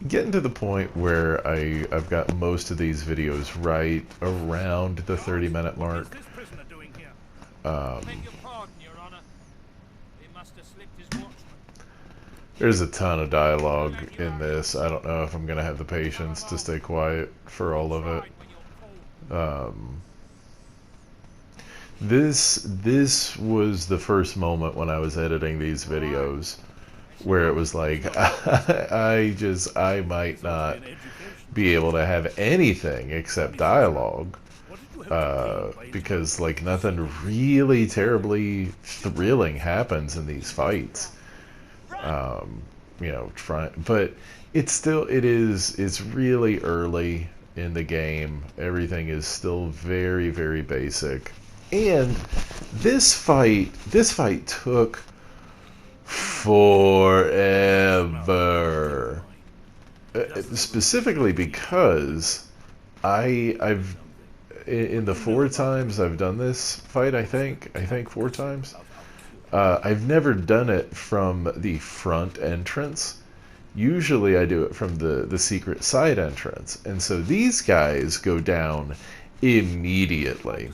getting to the point where I've got most of these videos right around the 30-minute What is mark. this prisoner doing here? Um, Beg your pardon, Your Honor. He must have slipped his watchman. there's a ton of dialogue in this. I don't know if I'm gonna have the patience to stay quiet for all of it. Tried when you're called. Um, this was the first moment when I was editing these videos where it was like I might not be able to have anything except dialogue, because like nothing really terribly thrilling happens in these fights. um, but it's really early in the game. Everything is still very, very basic. And this fight took forever. Specifically because I've in the 4 times I've done this fight, I think 4 times. I've never done it from the front entrance. Usually I do it from the secret side entrance. And so these guys go down immediately.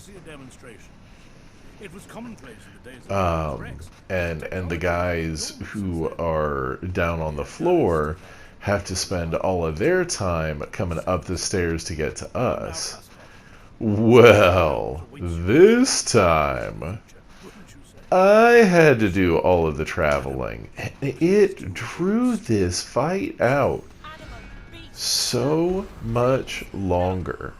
And the guys who are down on the floor have to spend all of their time coming up the stairs to get to us. Well, this time I had to do all of the traveling. It drew this fight out so much longer.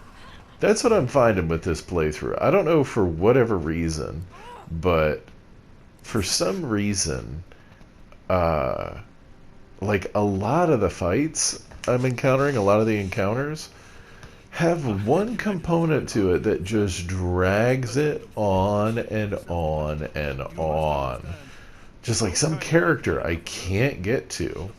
That's what I'm finding with this playthrough. I don't know for whatever reason, but for some reason, uh, like a lot of the fights I'm encountering, a lot of the encounters, have one component to it that just drags it on and on and on. Just like some character I can't get to.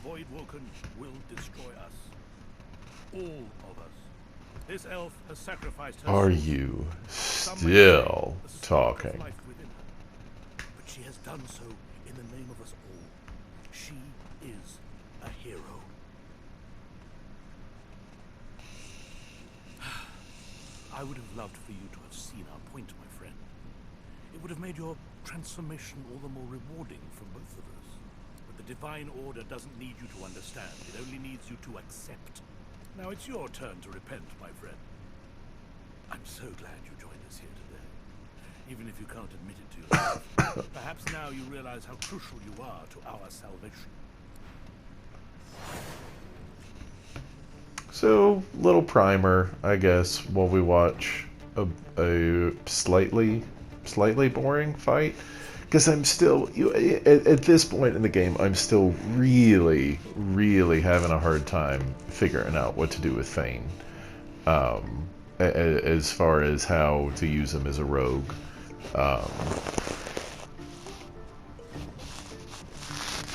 This elf has sacrificed her Are soul. you still talking? But she has done so in the name of us all. She is a hero. I would have loved for you to have seen our point, my friend. It would have made your transformation all the more rewarding for both of us. But the Divine Order doesn't need you to understand. It only needs you to accept. Now it's your turn to repent, my friend. I'm so glad you joined us here today. Even if you can't admit it to yourself, perhaps now you realize how crucial you are to our salvation. So, little primer, I guess, while we watch a slightly boring fight. Because I'm still, at this point in the game, I'm still really, really having a hard time figuring out what to do with Thane. As far as how to use him as a rogue. Um,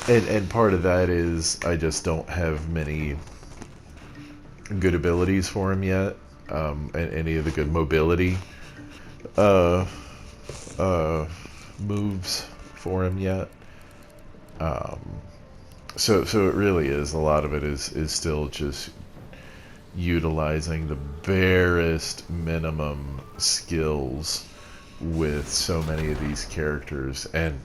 and part of that is I just don't have many good abilities for him yet. And any of the good mobility uh, moves for him yet. So it really is, a lot of it is still just utilizing the barest minimum skills with so many of these characters, and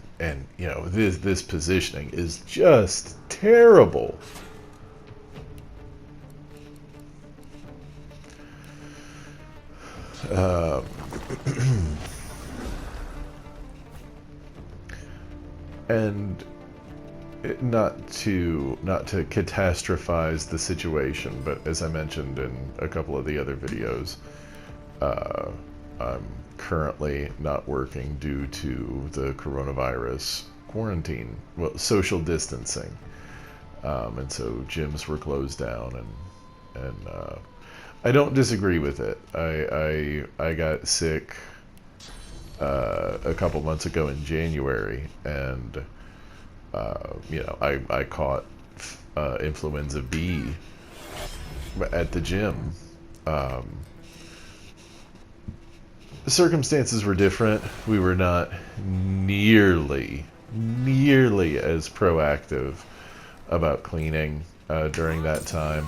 this positioning is just terrible. Um, and not to catastrophize the situation, but as I mentioned in a couple of the other videos, I'm currently not working due to the coronavirus quarantine, well, social distancing, and so gyms were closed down, and I don't disagree with it. I got sick a couple months ago in January, and I caught influenza B at the gym. The circumstances were different. We were not nearly as proactive about cleaning during that time,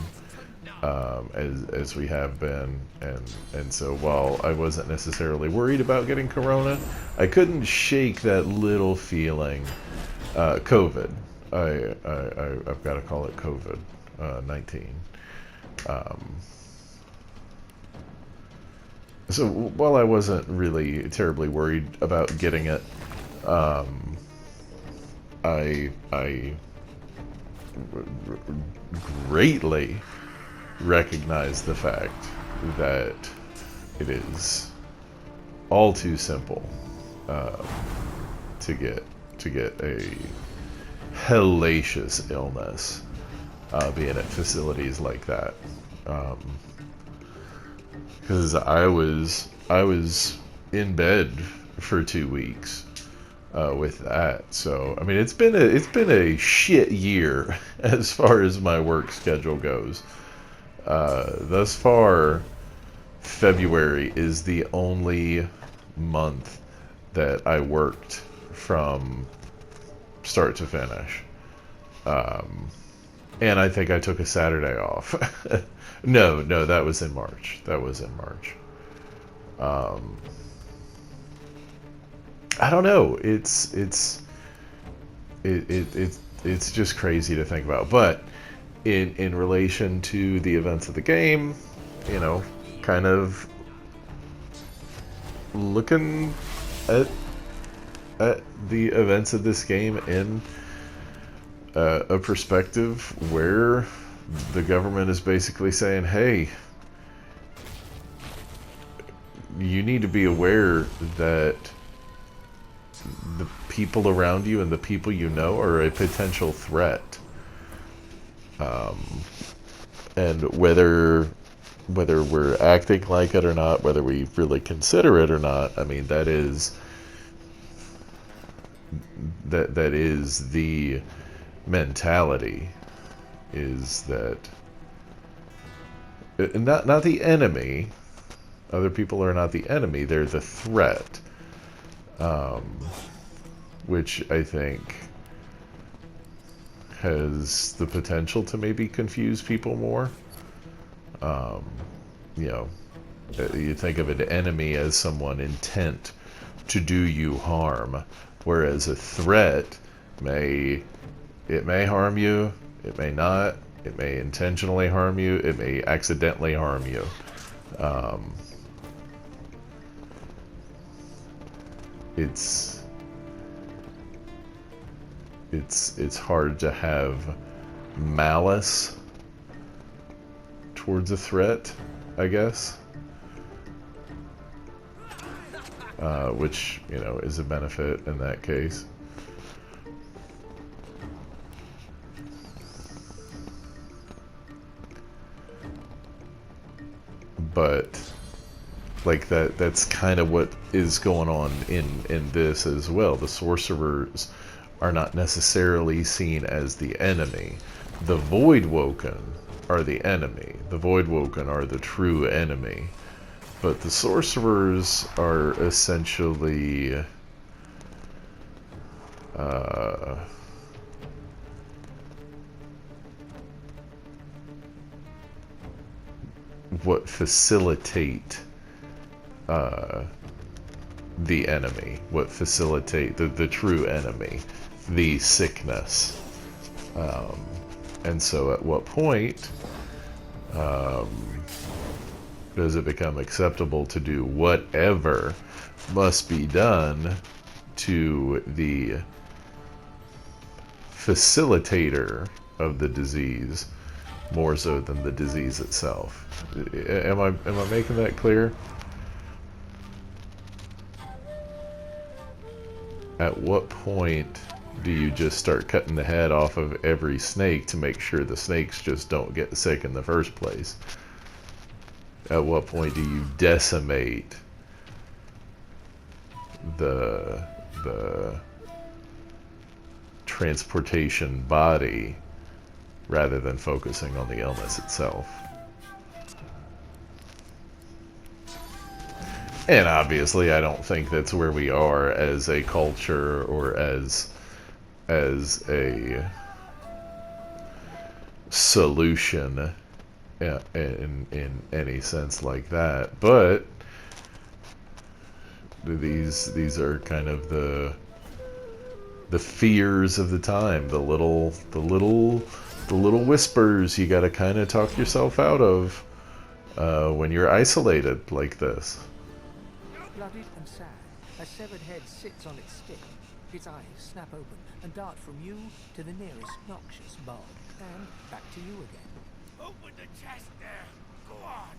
as we have been, and so while I wasn't necessarily worried about getting corona, I couldn't shake that little feeling. COVID. I've got to call it COVID 19. So while I wasn't really terribly worried about getting it, I greatly recognize the fact that it is all too simple to get a hellacious illness being at facilities like that. Because I was in bed for 2 weeks with that. So I mean, it's been a shit year as far as my work schedule goes. Thus far, February is the only month that I worked from start to finish. And I think I took a Saturday off. No, that was in March. I don't know. It's just crazy to think about. But in relation to the events of the game, you know, kind of looking at the events of this game in a perspective where the government is basically saying, hey, you need to be aware that the people around you and the people you know are a potential threat. And whether we're acting like it or not, whether we really consider it or not, I mean, that is the mentality, is that not the enemy. Other people are not the enemy, they're the threat, which I think has the potential to maybe confuse people more. You know, you think of an enemy as someone intent to do you harm, whereas a threat may harm you, it may not, it may intentionally harm you, it may accidentally harm you. It's hard to have malice towards a threat, I guess, which, you know, is a benefit in that case. But like that's kind of what is going on in this as well. The sorcerers are not necessarily seen as the enemy. The Voidwoken are the enemy. The Voidwoken are the true enemy. But the sorcerers are essentially what facilitate the enemy, what facilitate the true enemy, the sickness. And so at what point does it become acceptable to do whatever must be done to the facilitator of the disease more so than the disease itself? Am I making that clear? At what point do you just start cutting the head off of every snake to make sure the snakes just don't get sick in the first place? At what point do you decimate the transportation body rather than focusing on the illness itself? And obviously, I don't think that's where we are as a culture or as a solution in any sense like that, but these are kind of the fears of the time, the little whispers you got to kind of talk yourself out of when you're isolated like this. Bloodied and sad, a severed head sits on its stick. Its eyes snap open and dart from you to the nearest noxious bog, and back to you again. Open the chest there. Go on.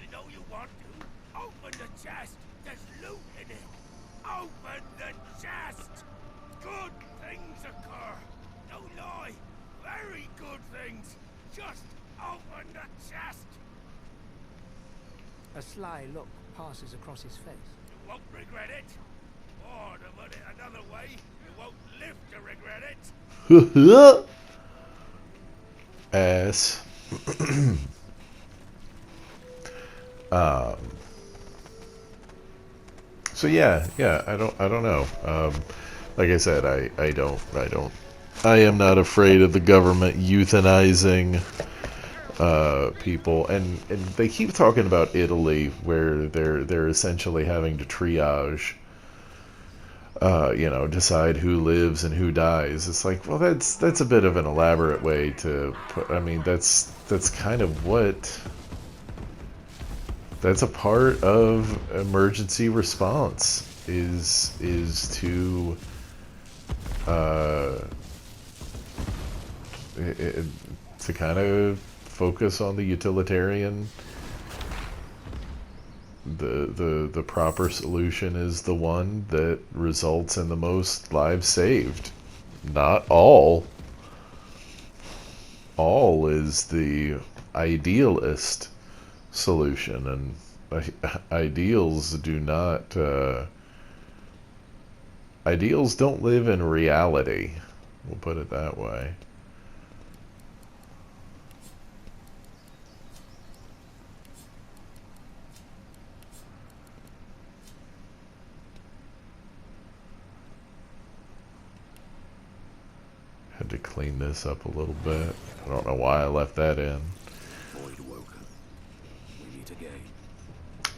You know you want to. Open the chest. There's loot in it. Open the chest. Good things occur. No lie. Very good things. Just open the chest. A sly look passes across his face. You won't regret it. Or to put it another way, you won't live to regret it. Ass. So yeah, I don't know. Like I said, I am not afraid of the government euthanizing people, and they keep talking about Italy, where they're essentially having to triage, decide who lives and who dies. It's like, well, that's a bit of an elaborate way to put. I mean, that's kind of what. That's a part of emergency response is to to kind of focus on the utilitarian. The proper solution is the one that results in the most lives saved. Not all. All is the idealist solution, and ideals do not ideals don't live in reality, we'll put it that way. Had to clean this up a little bit. I don't know why I left that in.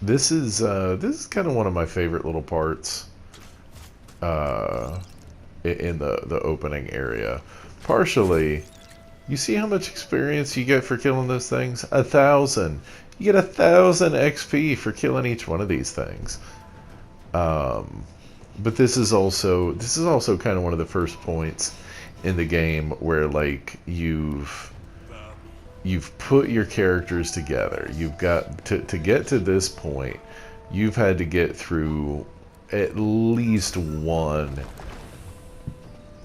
This is kind of one of my favorite little parts in the opening area. Partially, you see how much experience you get for killing those things? 1,000. You get 1,000 XP for killing each one of these things. But this is also kind of one of the first points in the game where, like, you've put your characters together. You've got to get to this point. You've had to get through at least one,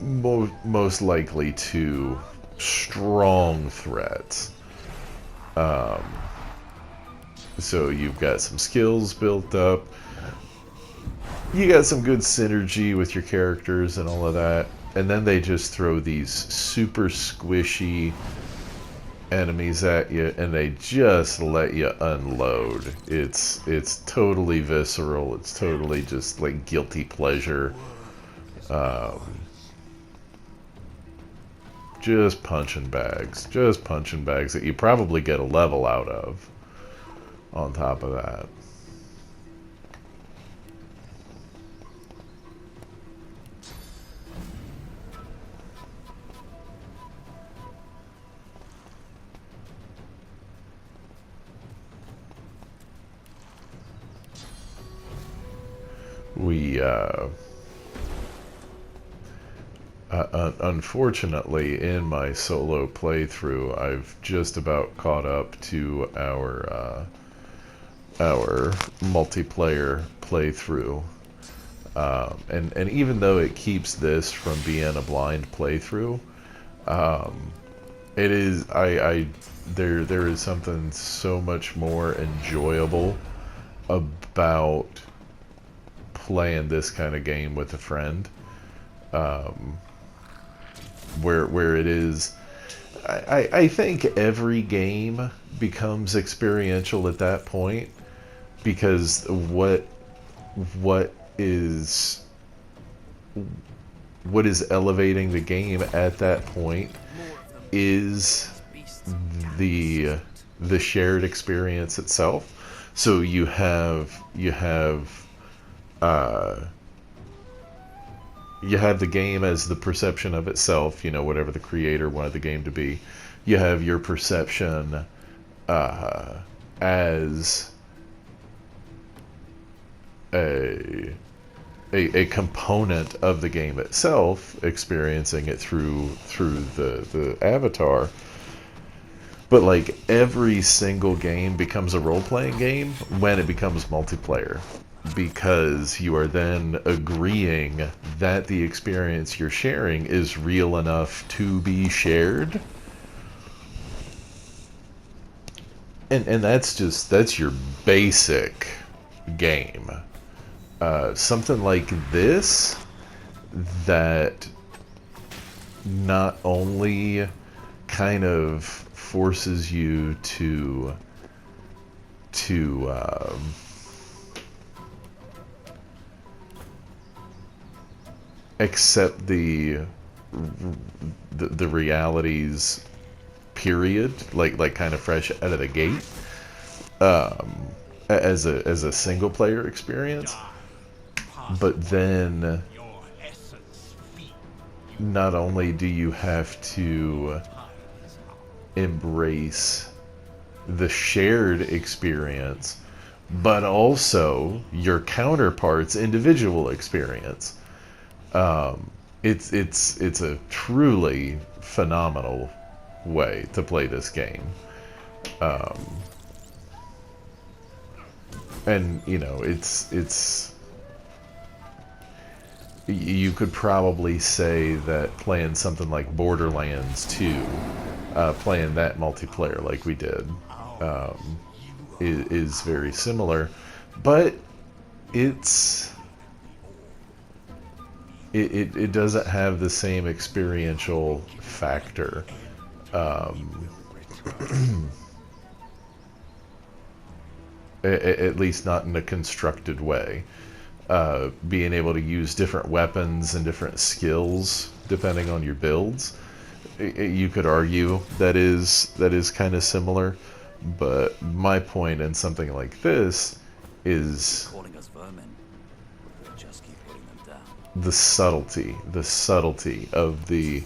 most likely two strong threats. So you've got some skills built up. You got some good synergy with your characters and all of that. And then they just throw these super squishy enemies at you, and they just let you unload. It's totally visceral. It's totally just like guilty pleasure. Just punching bags that you probably get a level out of on top of that. We, unfortunately, in my solo playthrough, I've just about caught up to our multiplayer playthrough. And even though it keeps this from being a blind playthrough, it is, there is something so much more enjoyable about playing this kind of game with a friend, where it is, I think every game becomes experiential at that point, because what is elevating the game at that point is the shared experience itself. So uh, you have the game as the perception of itself, whatever the creator wanted the game to be. You have your perception as a component of the game itself, experiencing it through the avatar. But like every single game becomes a role-playing game when it becomes multiplayer, because you are then agreeing that the experience you're sharing is real enough to be shared. And that's your basic game. Something like this that not only kind of forces you to accept the realities, period, like kind of fresh out of the gate, as a single player experience. But then not only do you have to embrace the shared experience, but also your counterpart's individual experience. It's a truly phenomenal way to play this game. And it's you could probably say that playing something like Borderlands 2, playing that multiplayer like we did, is very similar, but it doesn't have the same experiential factor. At least not in a constructed way. Being able to use different weapons and different skills depending on your builds, you could argue that is kind of similar. But my point in something like this is Calling us vermin. We'll just keep putting them down. the subtlety of the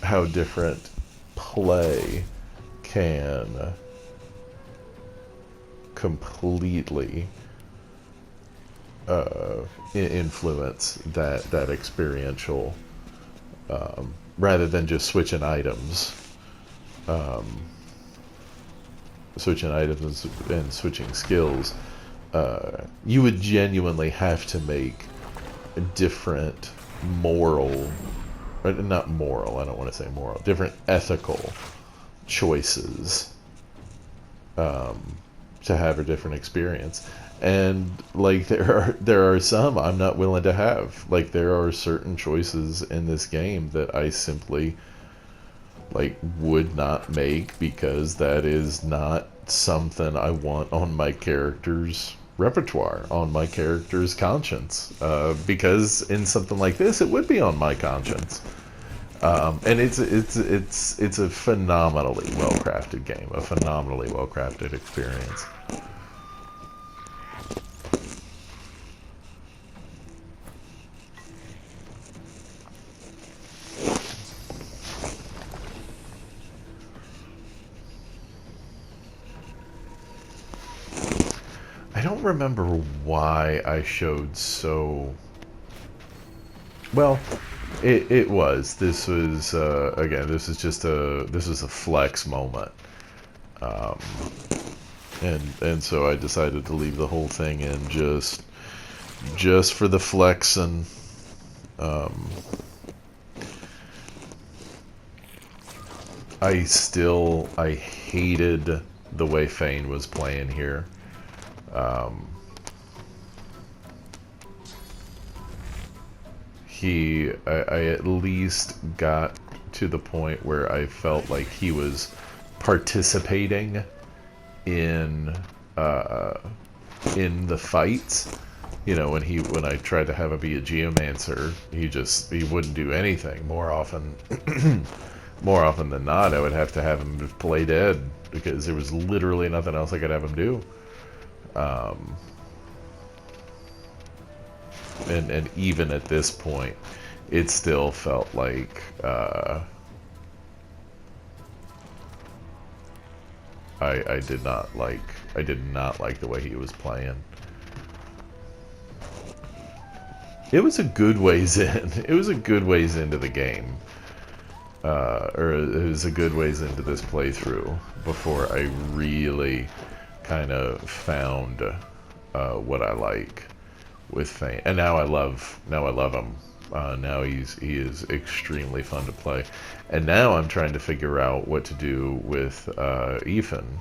how different play can completely influence that experiential, rather than just switching items and switching skills. You would genuinely have to make different moral, or not moral, I don't want to say moral, different ethical choices to have a different experience. And like there are some I'm not willing to have. Like there are certain choices in this game that I simply would not make, because that is not something I want on my character's repertoire, on my character's conscience, because in something like this it would be on my conscience. And it's a phenomenally well-crafted game, a phenomenally well-crafted experience. I don't remember why I showed so... Well, it was. This was, again, this is a flex moment. And so I decided to leave the whole thing in just for the flex. And I hated the way Fane was playing here. I at least got to the point where I felt like he was participating in the fights. When I tried to have him be a geomancer, he wouldn't do anything. More often more often than not, I would have to have him play dead because there was literally nothing else I could have him do. And even at this point, it still felt like I did not like the way he was playing. It was a good ways in. It was a good ways into the game. Or it was a good ways into this playthrough before I really kind of found what I like with Fane. And now I love him. Now he is extremely fun to play. And now I'm trying to figure out what to do with Ethan.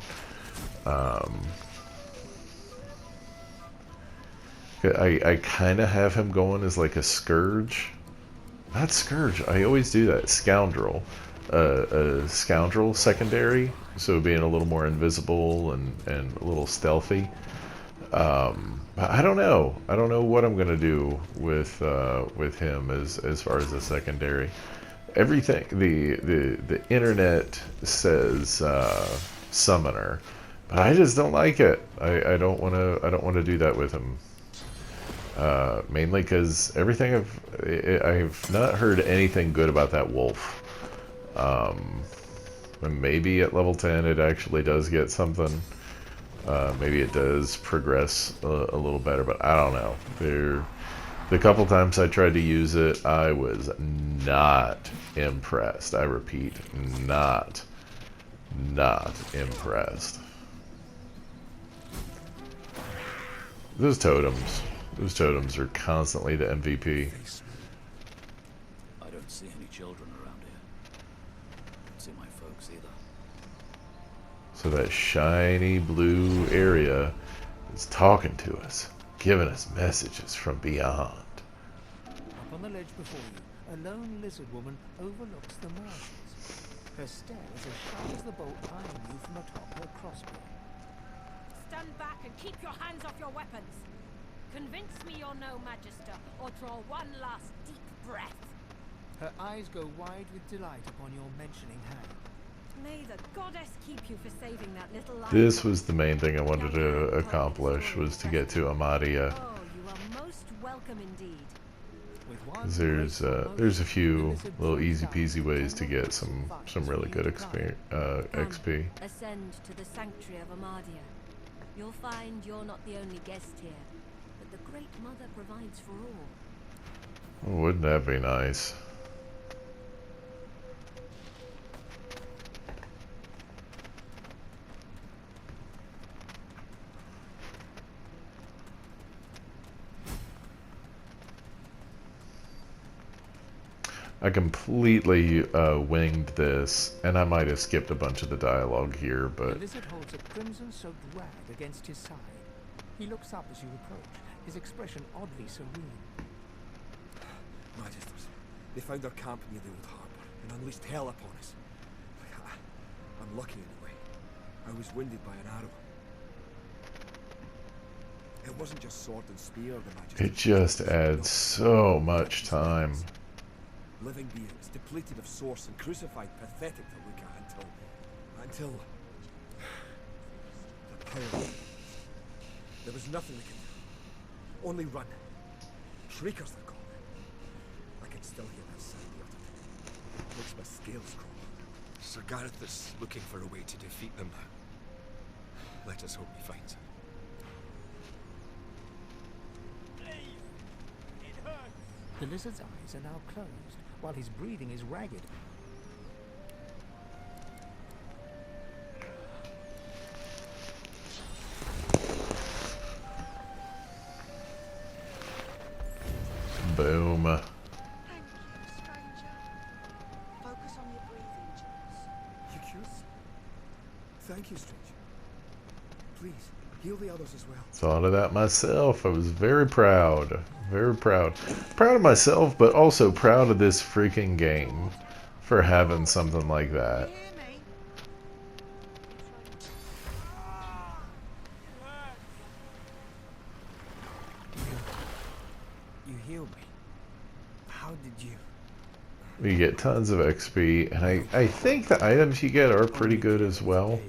I kind of have him going as like a scourge. Not scourge. I always do that. Scoundrel. A scoundrel secondary. So being a little more invisible and a little stealthy. I don't know. I don't know what I'm gonna do with him as far as a secondary. Everything the internet says summoner, but I just don't like it. I don't wanna do that with him. Mainly because everything I've not heard anything good about that wolf. And maybe at level 10 it actually does get something. Maybe it does progress a little better, but I don't know. The couple times I tried to use it, I was not impressed. I repeat, not impressed. Those totems are constantly the MVP. I don't see any children around here. Don't see my folks either. So that shiny blue area is talking to us, giving us messages from beyond. Up on the ledge before you, a lone lizard woman overlooks the marshes. Her stare is as sharp as the bolt eyeing you from atop her crossbow. Stand back and keep your hands off your weapons. Convince me you're no magister, or draw one last deep breath. Her eyes go wide with delight upon your mentioning hand. May the goddess keep you for saving that little life. This was the main thing I wanted to accomplish, was to get to Amadia. Oh, you are most welcome indeed. There's a few little easy peasy ways to get some really good XP. Ascend to the sanctuary of Amadia. You'll find you're not the only guest here, but the Great Mother provides for all. Wouldn't that be nice? I completely winged this, and I might have skipped a bunch of the dialogue here, but... The lizard holds a crimson-soaked rag against his side. He looks up as you approach, his expression oddly serene. Magisters, they found our camp near the old harbour and unleashed hell upon us. I'm lucky in a way. I was wounded by an arrow. It wasn't just sword and spear, the Magisters. It just adds so much time. Living beings, depleted of source and crucified, pathetic to look at until the power. There was nothing we could do. Only run. Shriekers they're called. I can still hear that sound the makes my scales crawl. Sir Gareth is looking for a way to defeat them now. Let us hope he finds it. The lizard's eyes are now closed, while his breathing is ragged. Boom. Thank you, stranger. Focus on your breathing, Jules. You cute? Thank you, stranger. Please, heal the others as well. Thought of that myself. I was very proud. Very proud. Proud of myself, but also proud of this freaking game for having something like that. You hear me? You healed me. How did you? You get tons of XP, and I think the items you get are pretty good as well.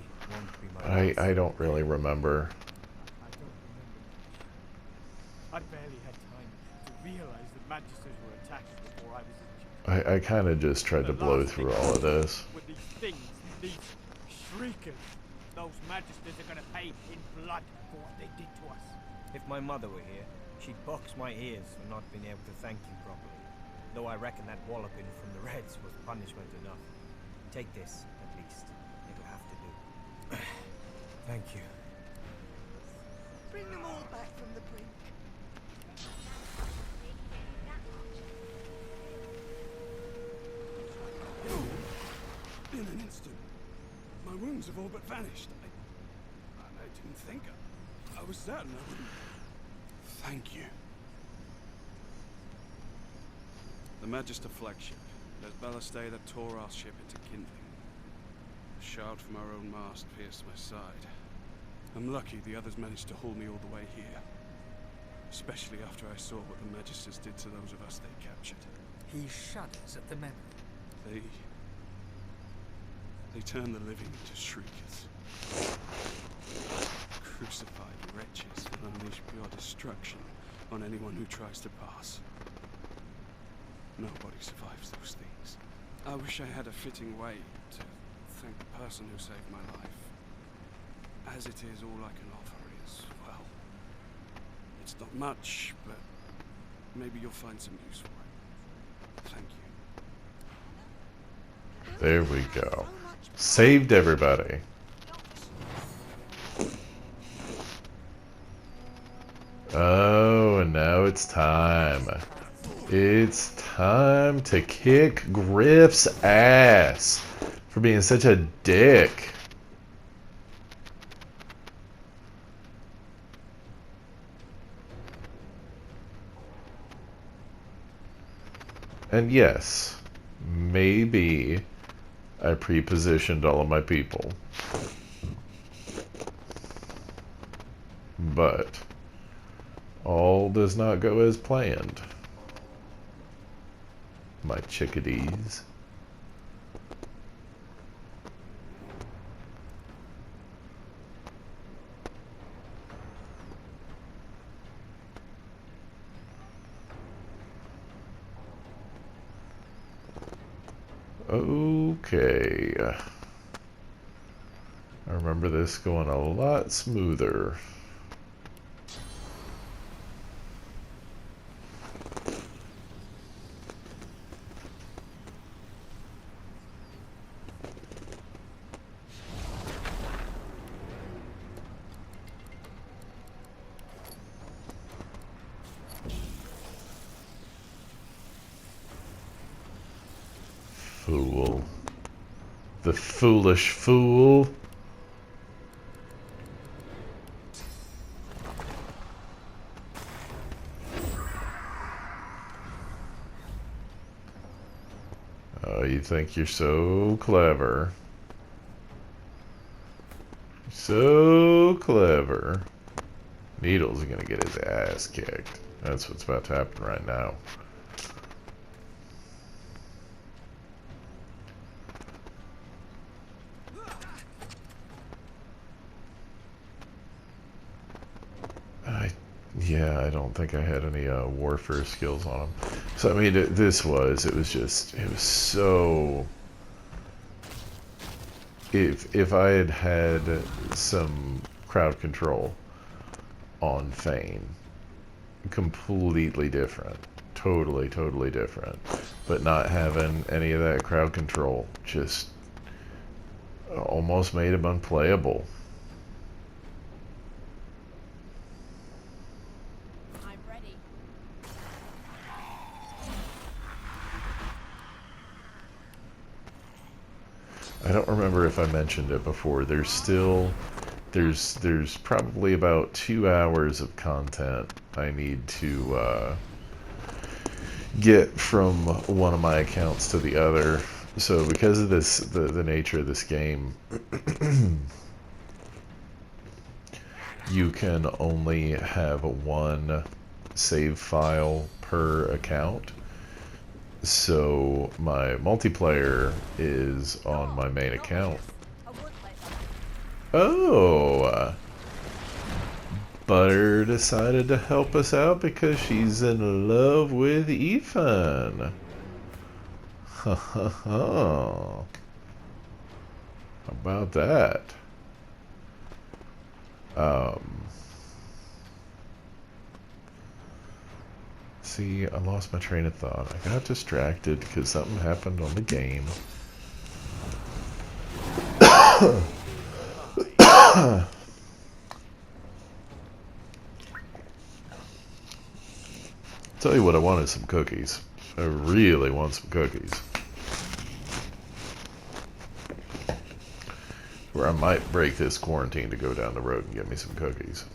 I don't really remember. I don't remember much. I barely had time to realize that Magisters were attacking before I was injured. I kind of just tried to blow through all of this. With these things, these shriekers, those Magisters are gonna pay in blood for what they did to us. If my mother were here, she'd box my ears for not being able to thank you properly. Though I reckon that walloping from the Reds was punishment enough. Take this, at least. It'll have to do. Thank you. Bring them all back from the brink. In an instant, my wounds have all but vanished. I didn't think. I was certain I wouldn't. Thank you. The Magister flagship. There's ballistay that tore our ship into kindling. A shard from our own mast pierced my side. I'm lucky the others managed to haul me all the way here. Especially after I saw what the Magisters did to those of us they captured. He shudders at the memory. They turn the living into shriekers. Crucified wretches will unleash pure destruction on anyone who tries to pass. Nobody survives those things. I wish I had a fitting way to thank the person who saved my life. As it is, all I can offer is, well, it's not much, but maybe you'll find some use for it. Thank you. There we go. Saved everybody. Oh, and now it's time. It's time to kick Griff's ass for being such a dick. And yes, maybe I pre-positioned all of my people. But all does not go as planned. My chickadees. Okay. I remember this going a lot smoother. Fool. The foolish fool. Oh, you think you're so clever. So clever. Needle's gonna get his ass kicked. That's what's about to happen right now. Yeah, I don't think I had any warfare skills on him. So, I mean, it was so... If I had had some crowd control on Fane, completely different. Totally, totally different. But not having any of that crowd control just almost made him unplayable. I don't remember if I mentioned it before. There's probably about 2 hours of content I need to get from one of my accounts to the other. So because of this, the nature of this game, you can only have one save file per account. So my multiplayer is on my main account. Oh, Butter decided to help us out because she's in love with Ethan. Ha ha ha. How about that? See, I lost my train of thought. I got distracted because something happened on the game. Tell you what, I wanted some cookies. I really want some cookies. Or I might break this quarantine to go down the road and get me some cookies.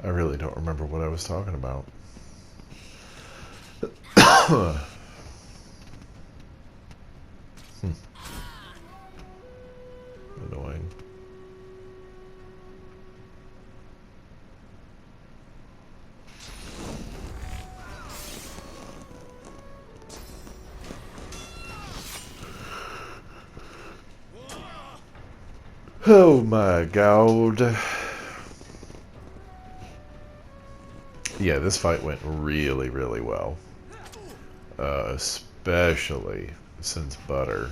I really don't remember what I was talking about. Annoying. Oh my god. Yeah, this fight went really, really well. Especially since Butter.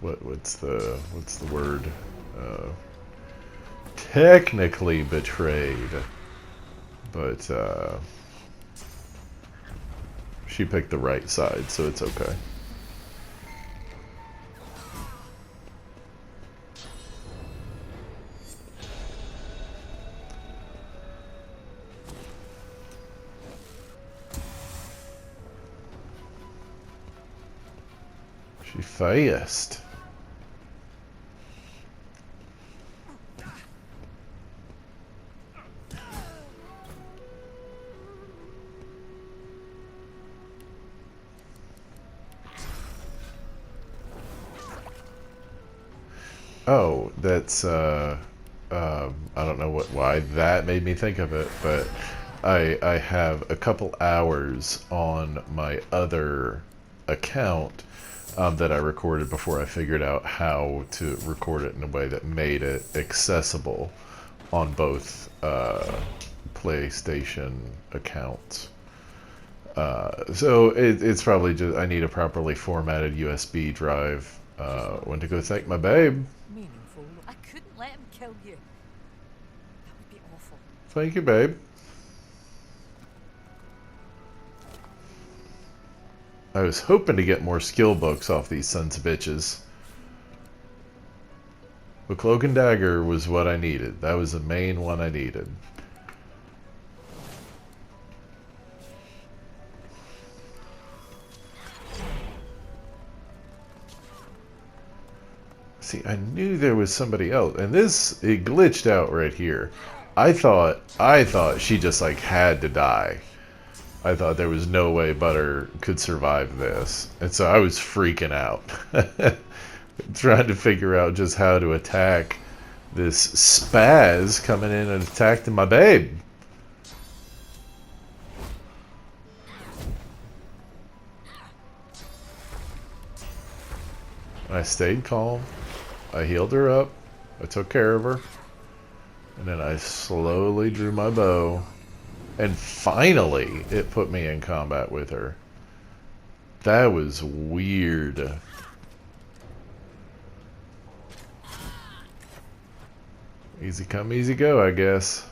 What's the word? Technically betrayed, but she picked the right side, so it's okay. She fast. Oh, that's I don't know why that made me think of it, but I have a couple hours on my other account that I recorded before I figured out how to record it in a way that made it accessible on both PlayStation accounts. So it's probably just I need a properly formatted USB drive. Went to go thank my babe. Meaningful. I couldn't let him kill you. That would be awful. Thank you, babe. I was hoping to get more skill books off these sons of bitches. But Cloak and Dagger was what I needed. That was the main one I needed. See, I knew there was somebody else, and it glitched out right here. I thought she just like had to die. I thought there was no way Butter could survive this, and so I was freaking out, trying to figure out just how to attack this spaz coming in and attacking my babe. I stayed calm. I healed her up. I took care of her. And then I slowly drew my bow. And finally, it put me in combat with her. That was weird. Easy come, easy go, I guess.